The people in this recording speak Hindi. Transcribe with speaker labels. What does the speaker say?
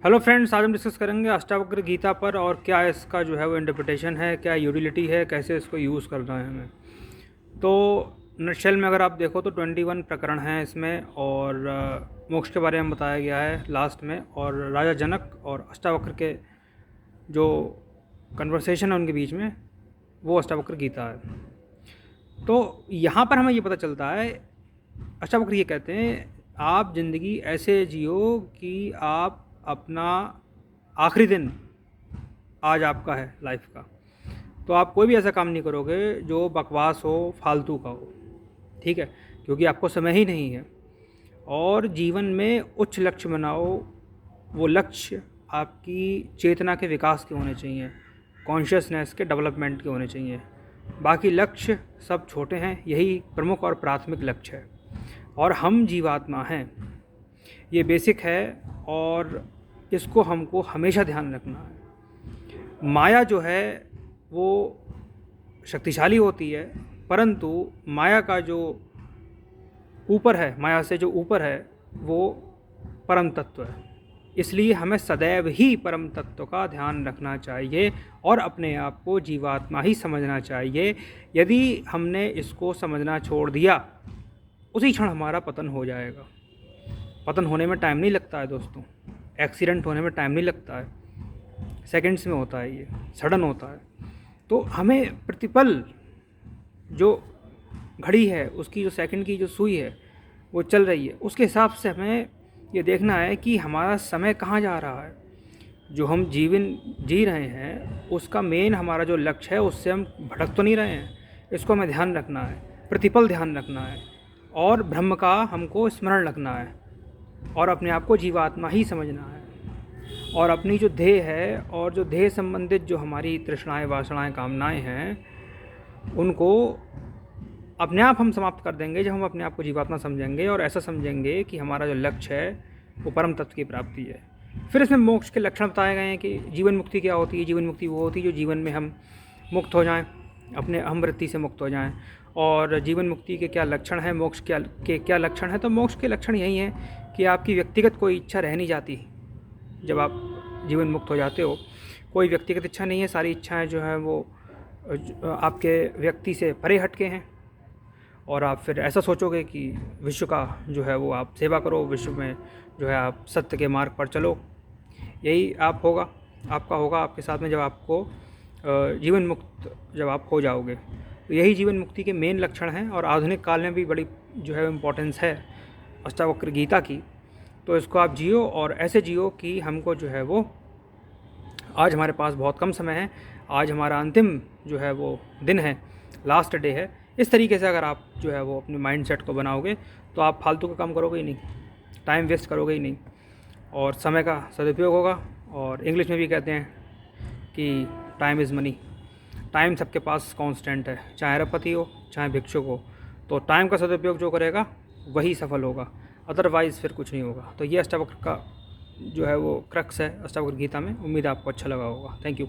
Speaker 1: हेलो फ्रेंड्स, आज हम डिस्कस करेंगे अष्टावक्र गीता पर और क्या इसका जो है वो इंटरप्रिटेशन है, क्या यूटिलिटी है, कैसे इसको यूज़ करना है हमें। तो नटशेल में अगर आप देखो तो 21 प्रकरण हैं इसमें और मोक्ष के बारे में बताया गया है लास्ट में, और राजा जनक और अष्टावक्र के जो कन्वर्सेशन है उनके बीच में, वो अष्टावक्र गीता है। तो यहाँ पर हमें ये पता चलता है, अष्टावक्र ये कहते हैं आप ज़िंदगी ऐसे जियो कि आप अपना आखिरी दिन आज आपका है लाइफ का, तो आप कोई भी ऐसा काम नहीं करोगे जो बकवास हो, फालतू का हो, ठीक है, क्योंकि आपको समय ही नहीं है। और जीवन में उच्च लक्ष्य बनाओ, वो लक्ष्य आपकी चेतना के विकास के होने चाहिए, कॉन्शियसनेस के डेवलपमेंट के होने चाहिए। बाकी लक्ष्य सब छोटे हैं, यही प्रमुख और प्राथमिक लक्ष्य है। और हम जीवात्मा हैं, ये बेसिक है और इसको हमको हमेशा ध्यान रखना है। माया जो है वो शक्तिशाली होती है, परंतु माया का जो ऊपर है, माया से जो ऊपर है, वो परम तत्व है। इसलिए हमें सदैव ही परम तत्व का ध्यान रखना चाहिए और अपने आप को जीवात्मा ही समझना चाहिए। यदि हमने इसको समझना छोड़ दिया, उसी क्षण हमारा पतन हो जाएगा। पतन होने में टाइम नहीं लगता है दोस्तों, एक्सीडेंट होने में टाइम नहीं लगता है, सेकंड्स में होता है, ये सडन होता है। तो हमें प्रतिपल जो घड़ी है, उसकी जो सेकंड की जो सुई है वो चल रही है, उसके हिसाब से हमें ये देखना है कि हमारा समय कहाँ जा रहा है। जो हम जीवन जी रहे हैं उसका मेन हमारा जो लक्ष्य है उससे हम भटक तो नहीं रहे हैं, इसको हमें ध्यान रखना है, प्रतिपल ध्यान रखना है और ब्रह्म का हमको स्मरण रखना है और अपने आप को जीवात्मा ही समझना है। और अपनी जो ध्येय है और जो ध्येय संबंधित जो हमारी तृष्णाएं, वासनाएं, कामनाएं हैं, उनको अपने आप हम समाप्त कर देंगे जब हम अपने आप को जीवात्मा समझेंगे और ऐसा समझेंगे कि हमारा जो लक्ष्य है वो परम तत्व की प्राप्ति है। फिर इसमें मोक्ष के लक्षण बताए गए हैं कि जीवन मुक्ति क्या होती है। जीवन मुक्ति वो होती है जो जीवन में हम मुक्त हो जाएं, अपने अहमवृत्ति से मुक्त हो जाएं। और जीवन मुक्ति के क्या लक्षण हैं, मोक्ष के क्या लक्षण हैं। तो मोक्ष के लक्षण यही हैं कि आपकी व्यक्तिगत कोई इच्छा रह नहीं जाती। जब आप जीवन मुक्त हो जाते हो, कोई व्यक्तिगत इच्छा नहीं है, सारी इच्छाएं जो हैं वो आपके व्यक्ति से परे हटके हैं। और आप फिर ऐसा सोचोगे कि विश्व का जो है वो आप सेवा करो, विश्व में जो है आप सत्य के मार्ग पर चलो। यही आपका होगा आपके साथ में जब आपको जीवन मुक्त जब आप हो जाओगे। तो यही जीवन मुक्ति के मेन लक्षण हैं और आधुनिक काल में भी बड़ी जो है इम्पोर्टेंस है अष्टावक्र गीता की। तो इसको आप जियो और ऐसे जियो कि हमको जो है वो, आज हमारे पास बहुत कम समय है, आज हमारा अंतिम जो है वो दिन है, लास्ट डे है। इस तरीके से अगर आप जो है वो अपने माइंड सेट को बनाओगे तो आप फालतू का काम करोगे ही नहीं, टाइम वेस्ट करोगे ही नहीं और समय का सदुपयोग होगा। और इंग्लिश में भी कहते हैं कि टाइम इज़ मनी। टाइम सबके पास कांस्टेंट है, चाहे अरबपति हो चाहे भिक्षुक हो। तो टाइम का सदुपयोग जो करेगा वही सफल होगा, अदरवाइज़ फिर कुछ नहीं होगा। तो ये अष्टावक्र का जो है वो क्रक्स है अष्टावक्र गीता में। उम्मीद है आपको अच्छा लगा होगा। Thank you.